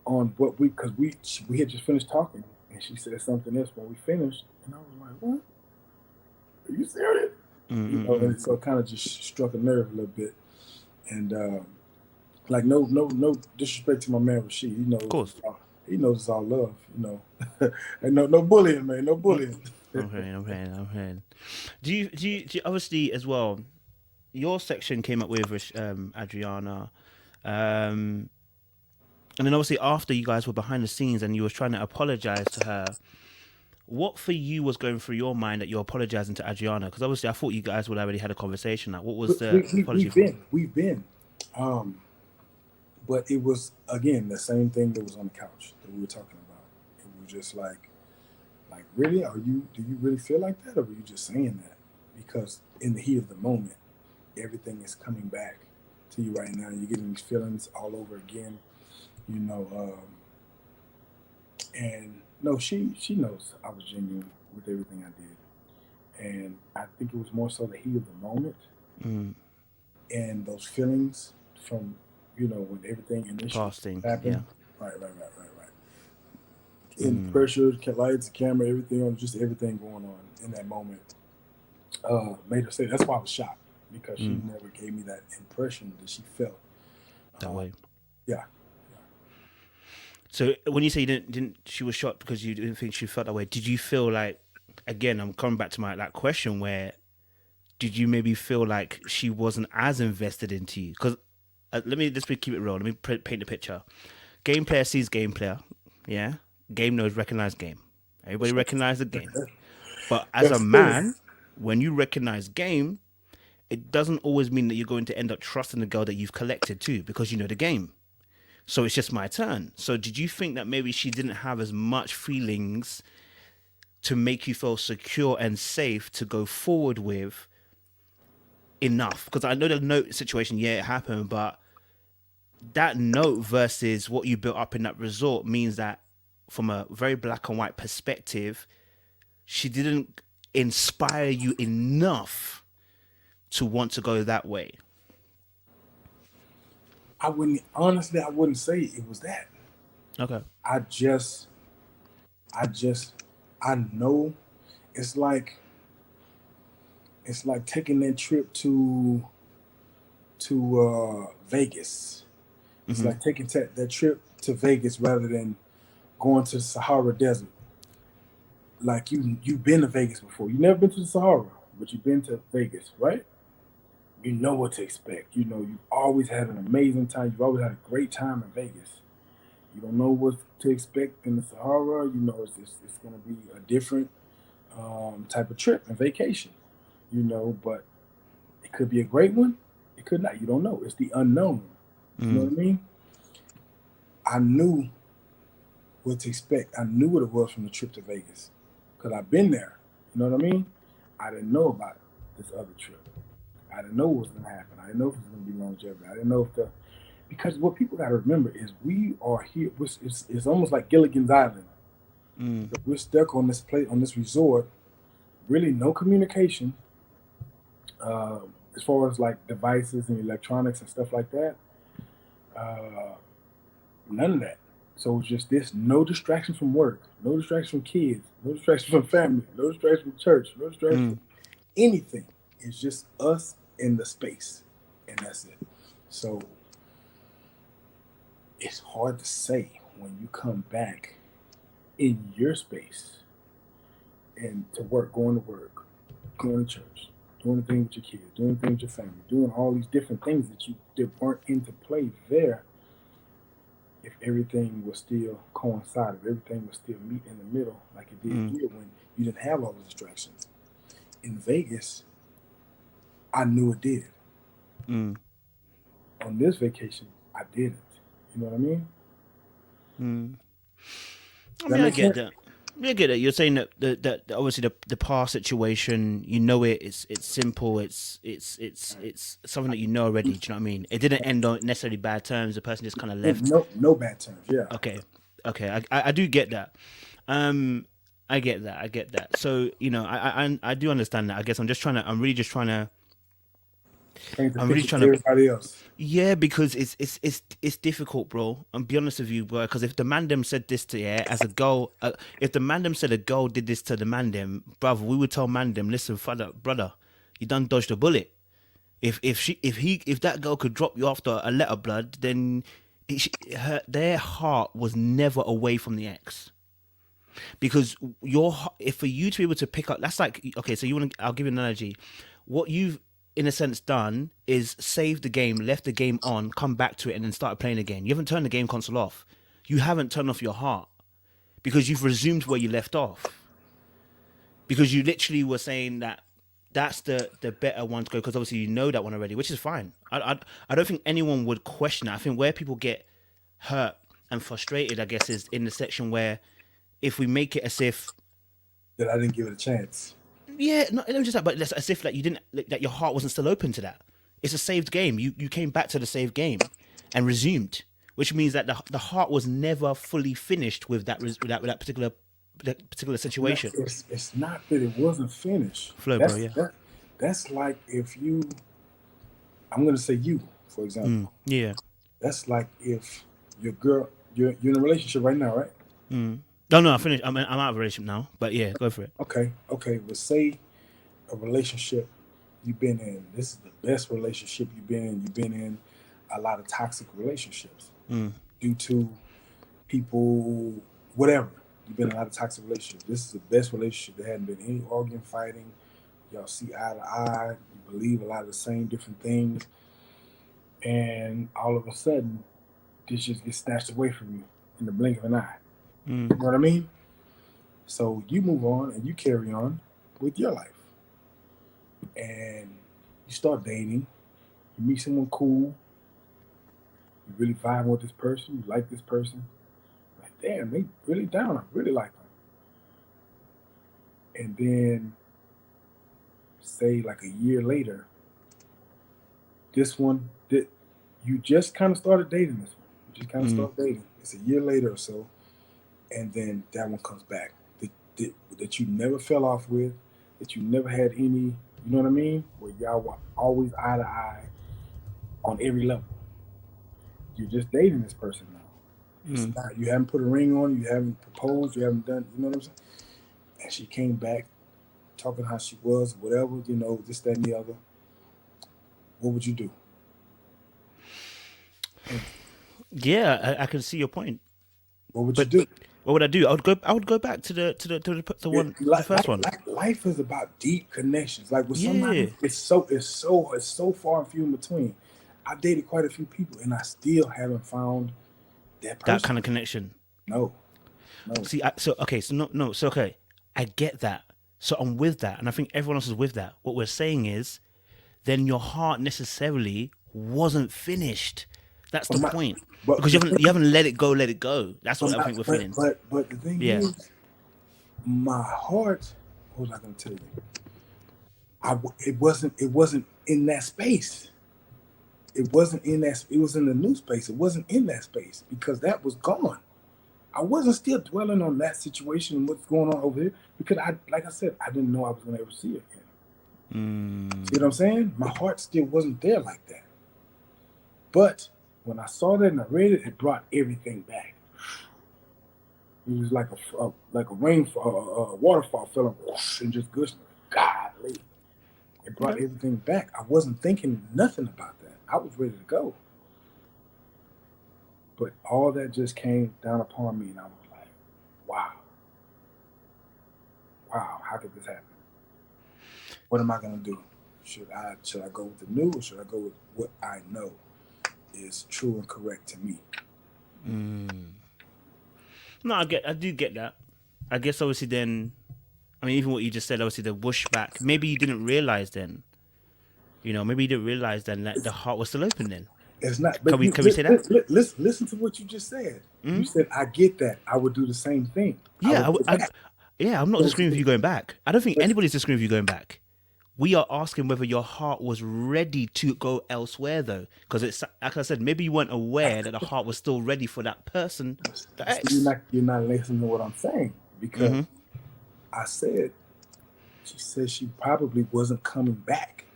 on what because we had just finished talking, and she said something else when we finished, and I was like, "What? Are you serious?" And so it kind of just struck a nerve a little bit, and like no disrespect to my man Rashid, Of course. he knows it's all love, and no bullying, man, no bullying. I'm hearing. Do you obviously as well? Your section came up with Adriana, and then obviously after you guys were behind the scenes and you were trying to apologize to her, what for you was going through your mind that you're apologizing to Adriana? Because obviously I thought you guys would already had a conversation. Like, what was the apology for? We've been, but it was again the same thing that was on the couch that we were talking about. It was just like really, do you really feel like that, or were you just saying that because in the heat of the moment, everything is coming back to you right now. You're getting these feelings all over again, and no, she knows I was genuine with everything I did, and I think it was more so the heat of the moment and those feelings from when everything initially happened. Yeah. Right. And pressure, lights, camera, everything on, just everything going on in that moment made her say. That's why I was shocked because she never gave me that impression that she felt that way. Yeah. So when you say you didn't, she was shocked because you didn't think she felt that way. Did you feel like, again, I'm coming back to my question where, did you maybe feel like she wasn't as invested into you? Because let's keep it real. Let me paint the picture. Game player sees game player. Yeah. Game knows recognize game. Everybody recognize the game. But as a man, when you recognize game, it doesn't always mean that you're going to end up trusting the girl that you've collected too, because you know the game. So it's just my turn. So did you think that maybe she didn't have as much feelings to make you feel secure and safe to go forward with enough? Because I know the note situation, yeah, it happened, but that note versus what you built up in that resort means that from a very black and white perspective, she didn't inspire you enough to want to go that way? I wouldn't say it was that. Okay. I just I know it's like taking that trip to Vegas. It's Mm-hmm. like taking that trip to Vegas rather than going to the Sahara Desert. Like you've been to Vegas before. You never been to the Sahara, but you've been to Vegas, right? You know what to expect. You know you've always had an amazing time. You've always had a great time in Vegas. You don't know what to expect in the Sahara. You know it's going to be a different type of trip and vacation. You know, but it could be a great one. It could not. You don't know. It's the unknown. You know Mm. what I mean? I knew what to expect. I knew what it was from the trip to Vegas because I've been there. You know what I mean? I didn't know about this other trip. I didn't know what was going to happen. I didn't know if it was going to be longevity. I didn't know if because what people got to remember is we are here. It's almost like Gilligan's Island. Mm. We're stuck on this place, on this resort. Really, no communication as far as like devices and electronics and stuff like that. Uh, None of that. So it's just this: no distraction from work, no distraction from kids, no distraction from family, no distraction from church, no distraction Mm. from anything. It's just us in the space, and that's it. So it's hard to say when you come back in your space and to work, going to church, doing the thing with your kids, doing the thing with your family, doing all these different things that weren't into play there. If everything was still coincided, if everything was still meet in the middle like it did Mm. here when you didn't have all the distractions. In Vegas, I knew it did. Mm. On this vacation, I didn't. You know what I mean? Mm. I Does that mean, I make get sense? that. I get it. You're saying that that obviously the past situation, you know it. It's simple. It's something that you know already. Do you know what I mean? It didn't end on necessarily bad terms. The person just kind of left. No bad terms. Yeah. Okay, okay. I do get that. I get that. I get that. So I do understand that. I guess I'm just trying to. Paint the I'm really picture trying for to. everybody else. Yeah, because it's difficult, bro. I'm be honest with you, bro. Because if the man them said this to as a girl, if the man them said a girl did this to the man them, brother, we would tell man them, listen, brother, you done dodged a bullet. If that girl could drop you after a letter blood, then their heart was never away from the ex. Because if for you to be able to pick up, that's like, okay, so I'll give you an analogy. What you've in a sense done is save the game, left the game on, come back to it, and then started playing again. You haven't turned the game console off. You haven't turned off your heart because you've resumed where you left off. Because you literally were saying that that's the better one to go, because obviously you know that one already, which is fine. I don't think anyone would question that. I think where people get hurt and frustrated, I guess, is in the section where if we make it as if, That I didn't give it a chance. yeah, not just that, but as if like you didn't, like, that your heart wasn't still open to that. It's a saved game. You came back to the saved game and resumed, which means that the heart was never fully finished with that particular No, situation. it's not that it wasn't finished. Flow, bro. Yeah. That's like if you. I'm gonna say you, for Mm. example. Yeah. That's like if your girl, you're in a relationship right now, right? Mm. No, no, I finished. I'm out of a relationship now. But yeah, go for it. Okay. But say a relationship you've been in. This is the best relationship you've been in. You've been in a lot of toxic relationships Mm. due to people, whatever. You've been in a lot of toxic relationships. This is the best relationship. There hadn't been any arguing, fighting. Y'all see eye to eye. You believe a lot of the same different things. And all of a sudden, this just gets snatched away from you in the blink of an eye. Mm. You know what I mean? So you move on and you carry on with your life. And you start dating. You meet someone cool. You really vibe with this person. You like this person. Like, damn, they really down. I really like them. And then, say, like a year later, this one that you just kind of started dating this one. You just kind of Mm. started dating. It's a year later or so. And then that one comes back that you never fell off with, that you never had any, You know what I mean? Where y'all were always eye to eye on every level. You're just dating this person now. It's not, you haven't put a ring on, you haven't proposed, you haven't done, you know what I'm saying? And she came back talking how she was, whatever, this, that, and the other. What would you do? And Yeah, I can see your point. what would you But do? what would I do? I would go back to the first one. Life is about deep connections. Like with somebody, Yeah, it's so far and few in between. I dated quite a few people, and I still haven't found that that person. kind of connection. No, no. See, so okay, I get that. So I'm with that, and I think everyone else is with that. What we're saying is, then your heart necessarily wasn't finished. That's But the my, point, but because the you thing, haven't let it go. Let it go. That's but, what I think we're but feeling. but but the thing Yeah, is, my heart. What was I going to tell you? It wasn't in that space. It wasn't in that. It was in the new space. It wasn't in that space because that was gone. I wasn't still dwelling on that situation and what's going on over here because like I said, I didn't know I was going to ever see it again. See what I'm saying? My heart still wasn't there like that. But when I saw that and I read it, it brought everything back. It was like a rainfall, a waterfall fell and just gushed. Golly, it brought okay. everything back. I wasn't thinking nothing about that. I was ready to go, but all that just came down upon me, and I was like, "Wow, wow, how could this happen? What am I gonna do? Should I go with the new, or should I go with what I know is true and correct to me?" No, I do get that. I guess obviously then, I mean, even what you just said, obviously the whoosh back. Maybe you didn't realize then. Maybe you didn't realize then that the heart was still open. Then It's not, can but we can we say that? listen to what you just said. You said, "I get that. I would do the same thing. I Yeah, would go back." yeah. I'm not So, disagreeing with you going back. I don't think but, anybody's disagreeing with you going back. We are asking whether your heart was ready to go elsewhere, though, because it's like I said, maybe you weren't aware that the heart was still ready for that person, the see, you're ex. not listening to what I'm saying because I said she said she probably wasn't coming back.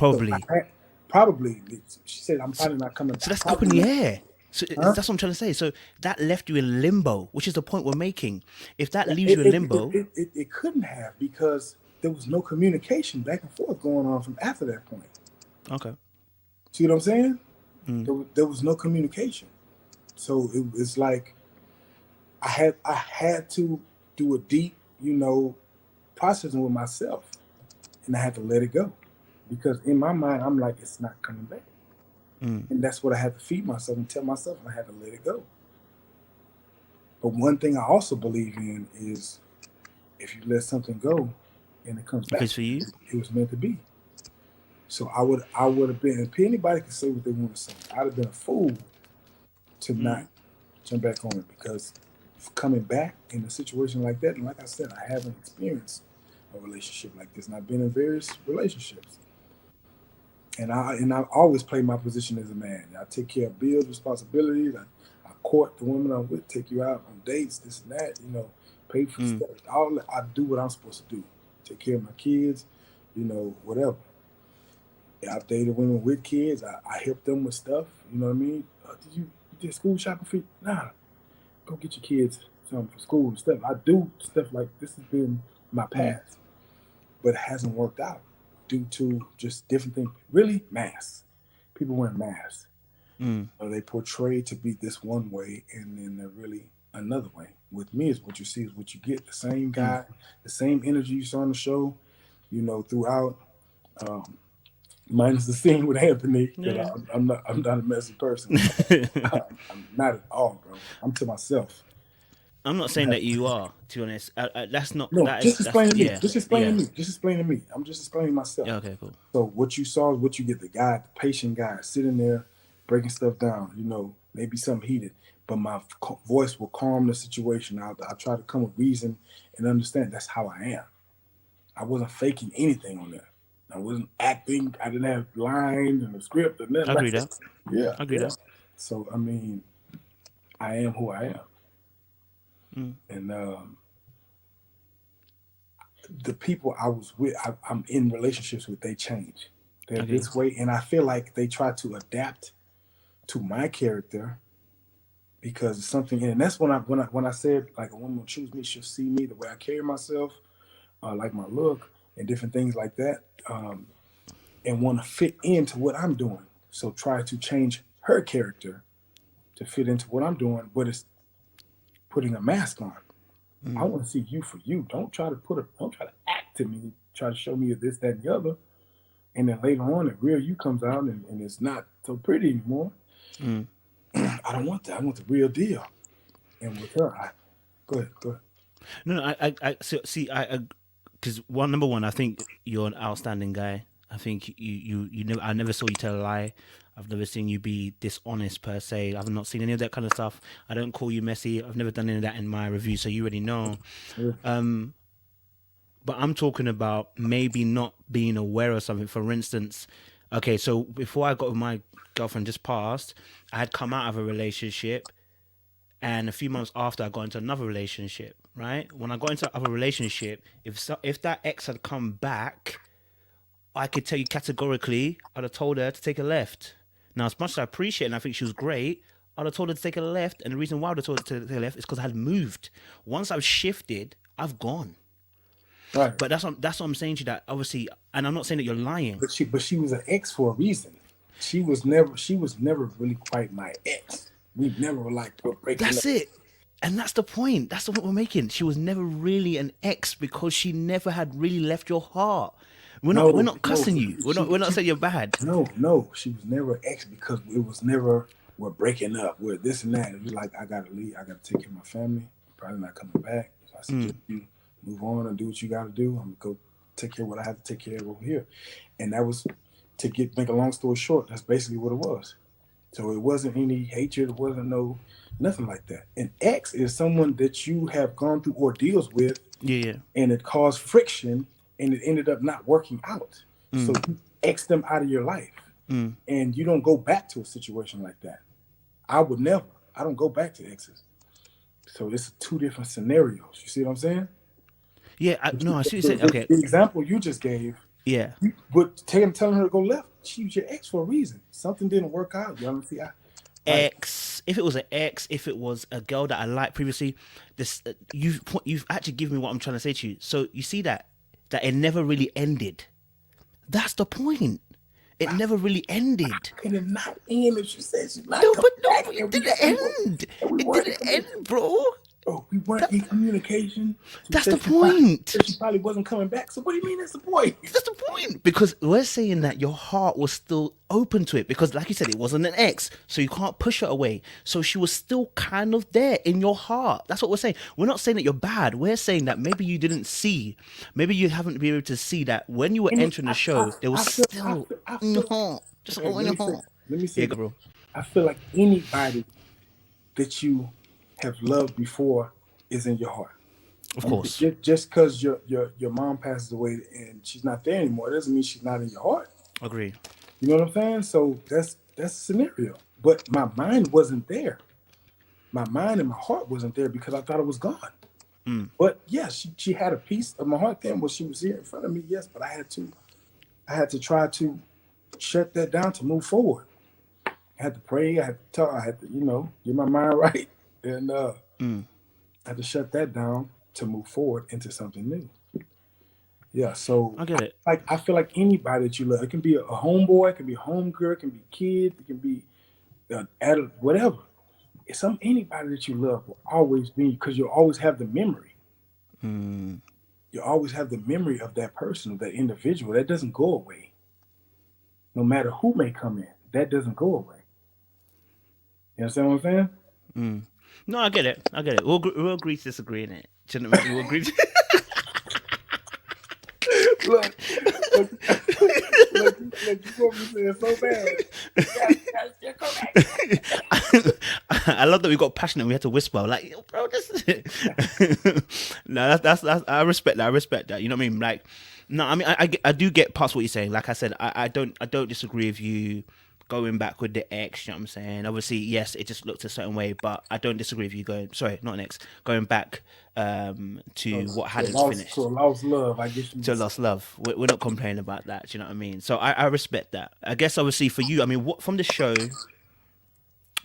So Probably. probably she said I'm So, probably not coming so back. that's up in Probably the not, air. So huh? that's what I'm trying to say. So that left you in limbo, which is the point we're making. If that It, leaves you in it, it, limbo, it, it, it couldn't have because there was no communication back and forth going on from after that point. okay. See what I'm saying? There was no communication. So it's like I had to do a deep, processing with myself, and I had to let it go because in my mind I'm like it's not coming back, and that's what I had to feed myself and tell myself, and I had to let it go. But one thing I also believe in is if you let something go and it comes If back, it's for you, it was meant to be. So I would have been. If anybody can say what they want to say, I'd have been a fool to not jump back on it because coming back in a situation like that, and like I said, I haven't experienced a relationship like this, and I've been in various relationships, and I always play my position as a man. I take care of bills, responsibilities. I court the woman I'm with, take you out on dates, this and that. Pay for stuff. I do what I'm supposed to do. Take care of my kids, whatever. Yeah, I've dated women with kids. I help them with stuff. You know what I mean? You did school shopping for you? Nah, go get your kids something for school and stuff. I do stuff like this has been my past, but it hasn't worked out due to just different things. Really, masks. People wearing masks. They portray to be this one way, and then they're really another way. With me, is what you see is what you get. The same guy, the same energy you saw on the show, throughout. Um, Minus the scene with Anthony, because yeah. I'm not a messy person. I'm not at all, bro. I'm to myself. I'm not saying that you are. To be honest, that's not. No, That is. just That's explain to me. yeah. Just explain to Yeah. me. Just explain to me. I'm just explaining myself. Yeah. Okay. Cool. So what you saw is what you get. The guy, the patient guy, sitting there breaking stuff down. Maybe something heated, but my voice will calm the situation. I try to come with reason and understand. That's how I am. I wasn't faking anything on there. I wasn't acting. I didn't have lines and a script or nothing I like agree that. that. Yeah, I agree yeah. that. So I mean, I am who I am, and the people I was with, I'm in relationships with, they change. They're Okay. this way, and I feel like they try to adapt to my character because it's something. And that's when I said like a woman will choose me, she'll see me the way I carry myself, like my look and different things like that, and want to fit into what I'm doing. So try to change her character to fit into what I'm doing, but it's putting a mask on. I want to see you for you. Don't try to act to me, try to show me this, that, and the other. And then later on, the real you comes out and it's not so pretty anymore. I don't want that. I want the real deal. And with her, go ahead. No, I see, because number one, I think you're an outstanding guy. I think you never, I never saw you tell a lie. I've never seen you be dishonest per se. I've not seen any of that kind of stuff. I don't call you messy. I've never done any of that in my review, so you already know. But I'm talking about maybe not being aware of something. For instance, okay, so before I got with my girlfriend just passed, I had come out of a relationship, and a few months after I got into another relationship, right? When I got into another relationship, if that ex had come back, I could tell you categorically, I'd have told her to take a left. Now, as much as I appreciate it and I think she was great, I'd have told her to take a left. And the reason why I'd have told her to take a left is because I had moved. Once I've shifted, I've gone. Right. But that's what I'm saying to you, that obviously, and I'm not saying that you're lying. But she was an ex for a reason. She was never really quite my ex. We never were like breaking That's up. it. And that's the point. That's the point we're making. She was never really an ex because she never had really left your heart. We're not cussing you. We're not saying you're bad. No. She was never an ex because it was never, we're breaking up. We're this and that. It was like, I gotta leave. I gotta take care of my family. Probably not coming back. So I said, you move on and do what you gotta do. I'm gonna go take care of what I have to take care of over here. And that was make a long story short, that's basically what it was. So it wasn't any hatred. It wasn't nothing like that. An ex is someone that you have gone through ordeals with. Yeah. And it caused friction and it ended up not working out. So you X them out of your life. And you don't go back to a situation like that. I would never. I don't go back to exes. So it's two different scenarios. You see what I'm saying? Yeah, I see what you're saying. Okay. The example you just gave, Yeah. But telling her to go left, she was your ex for a reason. Something didn't work out. You see, ex. If it was an ex, if it was a girl that I liked previously, you've actually given me what I'm trying to say to you. So you see that it never really ended. That's the point. It never really ended. Can it not end if she said she's not? It didn't end. It didn't end, bro. Oh, we weren't in communication. That's the point. She probably wasn't coming back. So what do you mean that's the point? That's the point. Because we're saying that your heart was still open to it. Because like you said, it wasn't an ex. So you can't push her away. So she was still kind of there in your heart. That's what we're saying. We're not saying that you're bad. We're saying that maybe you didn't see. Maybe you haven't been able to see that when you were entering the show, there was still in your heart. Just all in your heart. Let me say, bro. I feel like anybody that you have loved before is in your heart. Of course. Just because your mom passes away and she's not there anymore, doesn't mean she's not in your heart. Agree. You know what I'm saying? So that's a scenario. But my mind wasn't there. My mind and my heart wasn't there because I thought it was gone. But yeah, she had a piece of my heart then when she was here in front of me, yes, but I had to try to shut that down to move forward. I had to pray, I had to talk, I had to, get my mind right. And I had to shut that down to move forward into something new. Yeah, so I get it. I feel like anybody that you love, it can be a homeboy, it can be a homegirl, it can be a kid, it can be adult, whatever. Anybody that you love will always be, because you'll always have the memory. You always have the memory of that person, of that individual. That doesn't go away. No matter who may come in, that doesn't go away. You understand what I'm saying? No, I get it. We'll agree to disagree in it. Shouldn't we? We'll agree. Look, you want me to say it so bad. I love that we got passionate. We had to whisper, like, yo, bro, this. No, that's. I respect that. You know what I mean? Like, no, I mean, I do get past what you're saying. Like I said, I don't disagree with you going back with the ex, you know what I'm saying? Obviously, yes, it just looked a certain way, but I don't disagree with you going, sorry, not an ex, going back to what hadn't To finished, a lost love, I guess you to would say. lost love. We're not complaining about that, do you know what I mean? So I respect that. I guess, obviously, for you, I mean, what from the show,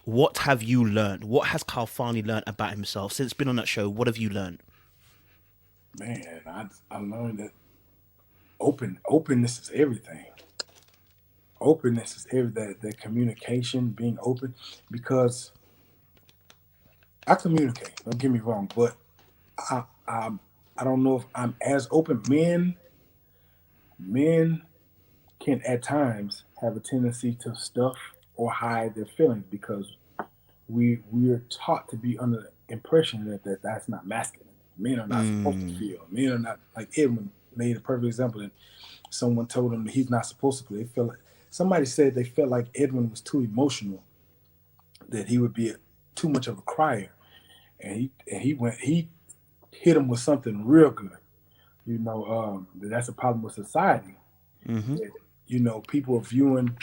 what have you learned? What has Khalfani learned about himself since being on that show? What have you learned? Man, I learned that openness is everything. Openness is everything. That communication, being open, because I communicate. Don't get me wrong, but I I, I don't know if I'm as open. Men can at times have a tendency to stuff or hide their feelings because we're taught to be under the impression that that's not masculine. Men are not supposed to Mm, feel. Men are not, like Edwin made a perfect example that someone told him that he's not supposed to. They felt like somebody said they felt like Edwin was too emotional, that he would be too much of a crier, and he hit him with something real good. That's a problem with society. mm-hmm. That, people are viewing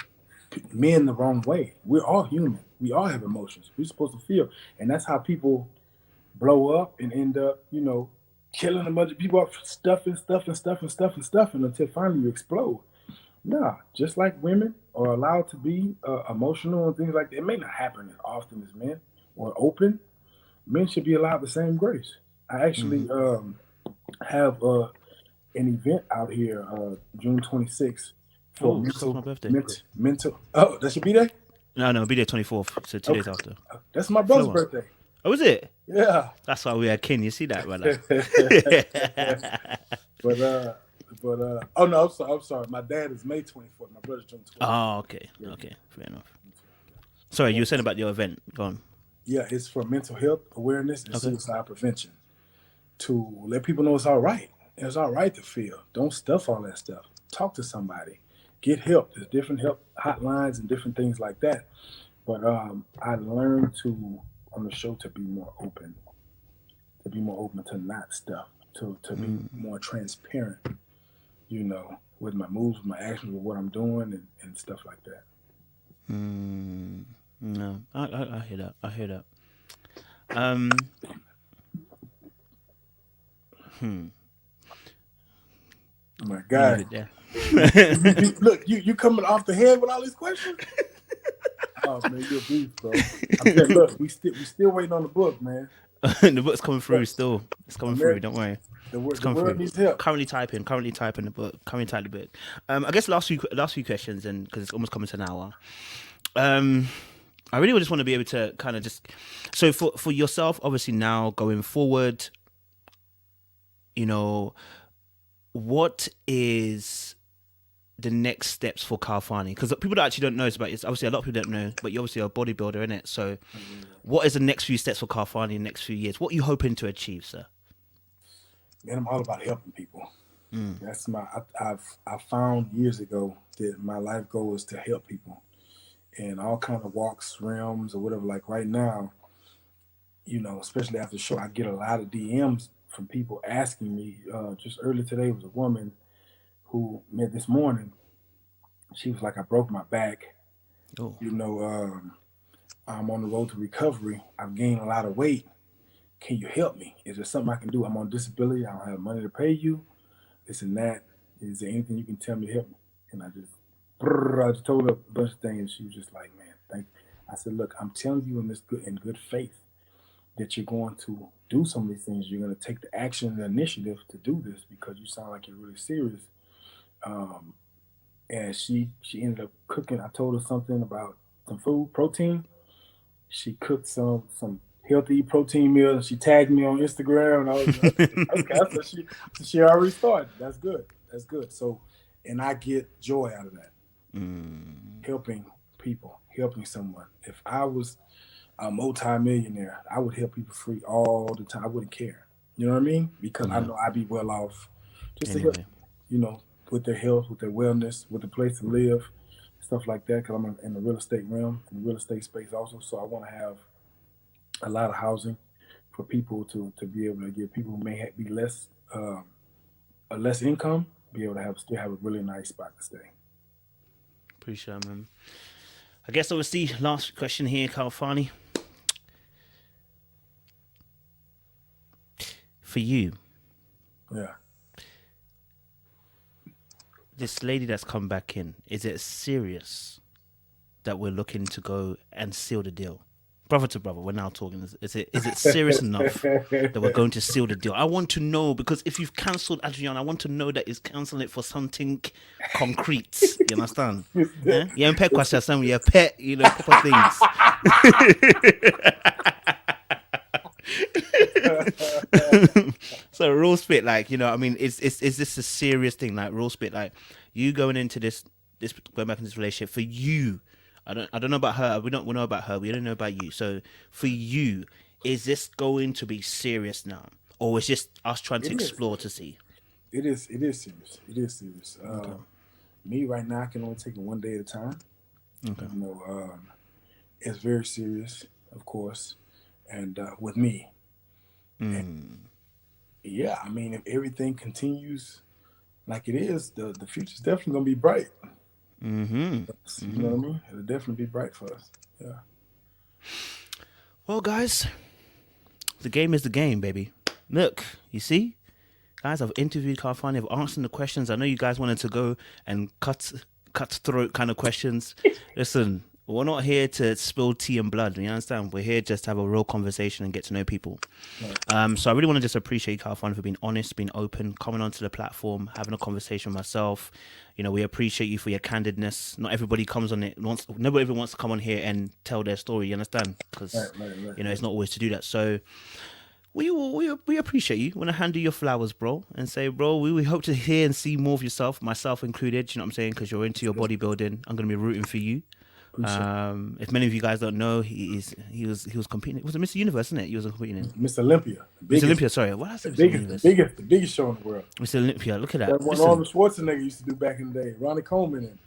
men the wrong way. We're all human. We all have emotions. We're supposed to feel, and that's how people blow up and end up, killing a bunch of people up, stuffing until finally you explode. Nah, just like women are allowed to be emotional and things like that. It may not happen as often as men or open. Men should be allowed the same grace. I Mm-hmm. actually have an event out here, June 26th, for Oh, just after my birthday. mental. Oh, that should be there. No, no, it'll be there 24th, so 2 days Okay, after. that's my brother's Flow on. birthday. Oh, is it? Yeah. That's why we are kin. You see that, brother? but oh no, I'm sorry. My dad is May 24th. My brother's June 12th. Oh, okay. Yeah, Okay, fair enough. Sorry, you were saying about your event. Go on. yeah, it's for mental health awareness and Okay. suicide prevention, to let people know it's all right. It's all right to feel. Don't stuff all that stuff. Talk to somebody. Get help. There's different help hotlines and different things like that. But I learned to on the show to be more open, to not stuff, to be Mm, more transparent, with my moves, with my actions, with what I'm doing, and stuff like that. no, I hear that. I hear that. Um, hmm. Oh my Leave God, it there. look, you coming off the head with all these questions? Oh man, you're a beast, bro. I'm saying, look, we still waiting on the book, man. The book's coming through Look, still. It's coming through. America, Don't worry. It's the coming world through. needs help. Currently typing the book. Currently typing the book. I guess last few questions, and because it's almost coming to an hour. Um, I really just want to be able to kind of just, so for yourself, obviously now going forward, you know, what is the next steps for Khalfani? Because people that actually don't know about it, obviously a lot of people don't know, but you're obviously a bodybuilder, in it. So, what is the next few steps for Khalfani in the next few years? What are you hoping to achieve, sir? Man, I'm all about helping people. Mm. That's I found years ago that my life goal is to help people in all kind of walks, realms, or whatever. Like right now, especially after the show, I get a lot of DMs from people asking me. Just earlier today was a woman who met this morning. She was like, I broke my back. Oh. You know, I'm on the road to recovery. I've gained a lot of weight. Can you help me? Is there something I can do? I'm on disability. I don't have money to pay you. This and that. Is there anything you can tell me to help me? And I just told her a bunch of things. She was just like, man, thank you. I said, look, I'm telling you in good faith that you're going to do some of these things. You're going to take the action and the initiative to do this because you sound like you're really serious. Um, and she ended up cooking. I told her something about some food, protein. She cooked some healthy protein meals, and she tagged me on Instagram, and I was like, okay. So she already started. That's good. That's good. So, and I get joy out of that, Mm. helping people, helping someone. If I was a multi-millionaire, I would help people free all the time. I wouldn't care. You know what I mean? Because I Yeah. know I'd be well off just to help, Anyway. with their health, with their wellness, with a place to live, stuff like that. Because I'm in the real estate realm, in the real estate space also. So I want to have a lot of housing for people to be able to give people who may be less a less income, be able to still have a really nice spot to stay. Appreciate it, man. I guess obviously last question here, Khalfani. For you, Yeah. this lady that's come back in, is it serious that we're looking to go and seal the deal? Brother to brother, we're now talking. Is it serious enough that we're going to seal the deal? I want to know, because if you've cancelled Adriana, I want to know that it's cancelling it for something concrete. You understand? Yeah, and pet question, some yeah, pet, proper things. So real spit, like, I mean, is this a serious thing? Like real spit, like you going into this going back into this relationship for you. I don't know about her. We know about her. We don't know about you. So for you, is this going to be serious now, or is just us trying to explore to see? It is serious. It is serious. Okay. Me right now, I can only take it one day at a time. Okay. It's very serious, of course, and with me. And, yeah, I mean, if everything continues like it is, the future's definitely gonna be bright. You know what I mean? It'll definitely be bright for us. Yeah. Well, guys, the game is the game, baby. Look, you see, guys, I've interviewed Khalfani. I've answered the questions. I know you guys wanted to go and cut throat kind of questions. Listen, we're not here to spill tea and blood. You understand? We're here just to have a real conversation and get to know people. Right. So I really want to just appreciate Khalfani for being honest, being open, coming onto the platform, having a conversation with myself. We appreciate you for your candidness. Not everybody comes on it. Nobody ever wants to come on here and tell their story. You understand? Because right. It's not always to do that. So we appreciate you. Want to hand you your flowers, bro, and say, bro, we hope to hear and see more of yourself, myself included. You know what I'm saying? Because you're into your bodybuilding. I'm gonna be rooting for you. If many of you guys don't know, he was competing. Was it Mr. Universe, isn't it? He was competing in Mr. Olympia. Mr. Olympia. Sorry, what I said? The biggest show in the world. Mr. Olympia. Look at that. That's what Arnold Schwarzenegger used to do back in the day. Ronnie Coleman and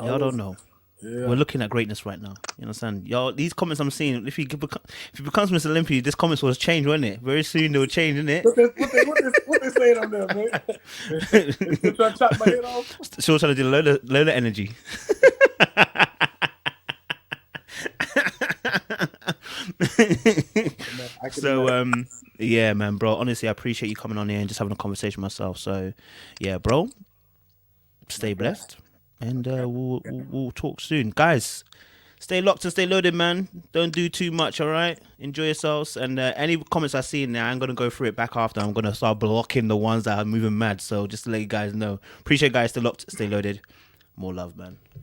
y'all don't know. Yeah. We're looking at greatness right now. You understand? Y'all, these comments I'm seeing, if he becomes Mr. Olympia, this comments will change, won't it? Very soon they'll change, isn't it? What they saying on there, man? They still trying to chop my head off? Still trying to do load of energy. So yeah, man, bro, honestly I appreciate you coming on here and just having a conversation with myself. So yeah, bro, stay blessed, and we'll talk soon, guys. Stay locked and stay loaded, man. Don't do too much, all right? Enjoy yourselves, and any comments I see in there, I'm gonna go through it back after. I'm gonna start blocking the ones that are moving mad. So just to let you guys know, appreciate, guys. Stay locked, stay loaded. More love, man.